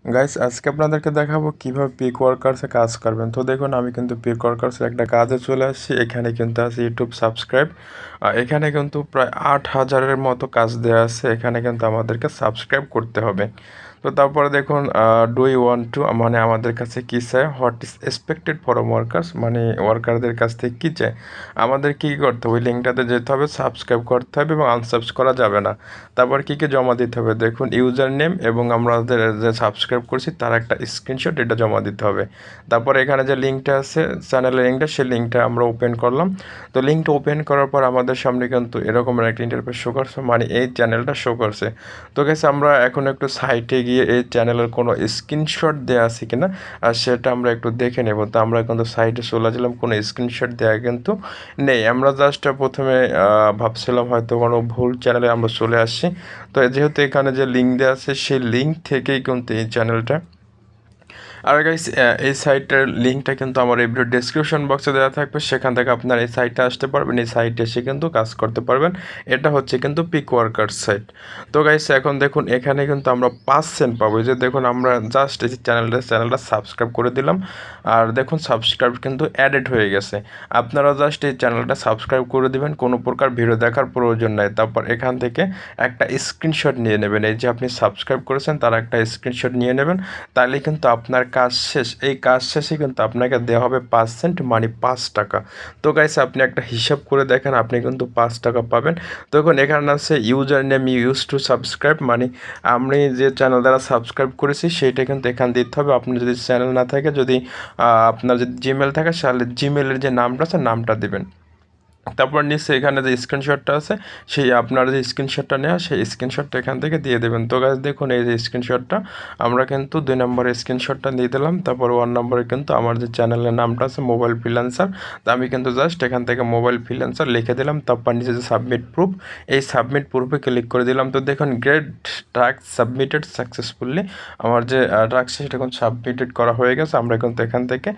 Guys আজকে আপনাদেরকে দেখাবো কিভাবে পিক ওয়ার্কার্সে কাজ করবেন। তো দেখুন আমি কিন্তু পিক ওয়ার্কার্সের একটা কাজে চলে আসছি। এখানে কিন্তু আছে ইউটিউব সাবস্ক্রাইব। এখানে কিন্তু প্রায় 8,000-এর মতো কাজ দেওয়া আছে। এখানে কিন্তু আমাদেরকে সাবস্ক্রাইব করতে হবে। তো তারপরে দেখুন ডু ইউ ওয়ান্ট টু, মানে আমাদের কাছে কী চায়, what is expected form workers, মানে ওয়ার্কারদের কাছ থেকে কী চায়, আমাদের কী করতে হবে, ওই লিঙ্কটাতে যেতে হবে, সাবস্ক্রাইব করতে হবে এবং আনসাবস্ক্রাইব করা যাবে না। তারপর কী কী জমা দিতে হবে দেখুন, ইউজার নেম এবং আমাদের যে সাবস্ক্রাইব করছি তার একটা স্ক্রিনশট, এটা জমা দিতে হবে। তারপর এখানে যে লিঙ্কটা আছে, চ্যানেলের লিঙ্কটা, সেই লিঙ্কটা আমরা ওপেন করলাম। তো লিঙ্কটা ওপেন করার পর আমাদের সামনে কিন্তু এরকমের একটা ইন্টারফেস শো করছে, মানে এই চ্যানেলটা শো করছে। তো গেছে আমরা এখন একটু সাইটে গিয়ে এই চ্যানেলের কোনো স্ক্রিনশট দেওয়া আছে কিনা আর সেটা আমরা একটু দেখে নেব। তো আমরা কিন্তু সাইটে চলে গেলাম, কোনো স্ক্রিনশট দেওয়া কিন্তু নেই। আমরা জাস্ট প্রথমে ভাবছিলাম হয়তো কোনো ভুল চ্যানেলে আমরা চলে আসছি। তো যেহেতু এখানে যে লিঙ্ক দেওয়া আছে সেই লিঙ্ক থেকেই কিন্তু এই চ্যানেলটা। আর গাইস এই সাইটের লিঙ্কটা কিন্তু আমার এই ভিডিও ডেসক্রিপশন বক্সে দেওয়া থাকবে, সেখান থেকে আপনার এই সাইটে আসতে পারবেন, এই সাইটে এসে কিন্তু কাজ করতে পারবেন। এটা হচ্ছে কিন্তু পিক ওয়ার্কার্স সাইট। তো গাইস এখন দেখুন এখানে কিন্তু আমরা 5 সেন্ট পাবো। এই যে দেখুন আমরা জাস্ট এই যে চ্যানেলটা সাবস্ক্রাইব করে দিলাম, আর দেখুন সাবস্ক্রাইব কিন্তু অ্যাডেড হয়ে গেছে। আপনারা জাস্ট এই চ্যানেলটা সাবস্ক্রাইব করে দিবেন, কোনো প্রকার ভিডিও দেখার প্রয়োজন নাই। তারপর এখান থেকে একটা স্ক্রিনশট নিয়ে নেবেন, এই যে আপনি সাবস্ক্রাইব করেছেন তার একটা স্ক্রিনশট নিয়ে নেবেন। তাহলে কিন্তু আপনার কাজ শেষ। এই কাজ শেষে কিন্তু আপনাকে দেওয়া হবে 5 সেন্ট, মানে 5 টাকা। তো গাইস আপনি একটা হিসাব করে দেখেন, আপনি কিন্তু 5 টাকা পাবেন। তো এখন এখানে আছে user name use to subscribe, মানে আমি যে চ্যানেল দ্বারা সাবস্ক্রাইব করেছি সেইটা কিন্তু এখানে দিতে হবে। আপনি যদি চ্যানেল না থাকে, যদি আপনার যদি জিমেল থাকে, তাহলে জিমেলের যে নামটা আছে নামটা দেবেন। তারপর নিচে এখানে যে স্ক্রিনশটটা আছে, সেই আপনার যে স্ক্রিনশটটা নেওয়া সেই স্ক্রিনশটটা এখান থেকে দিয়ে দেবেন। তো গাইস দেখুন এই যে স্ক্রিনশটটা আমরা কিন্তু 2 নম্বরের স্ক্রিনশটটা দিয়ে দিলাম। তারপর 1 নম্বরে কিন্তু আমার যে চ্যানেলের নামটা আছে মোবাইল ফ্রিল্যান্সার, তো আমি কিন্তু জাস্ট এখান থেকে মোবাইল ফ্রিল্যান্সার লিখে দিলাম। তারপর নিচে যে সাবমিট প্রুফ, এই সাবমিট প্রুফে ক্লিক করে দিলাম। তো দেখুন গ্রেট টাস্ক সাবমিটেড সাকসেসফুলি, আমার যে টাস্ক সেটা এখন সাবমিটেড করা হয়ে গেছে। আমরা কিন্তু এখান থেকে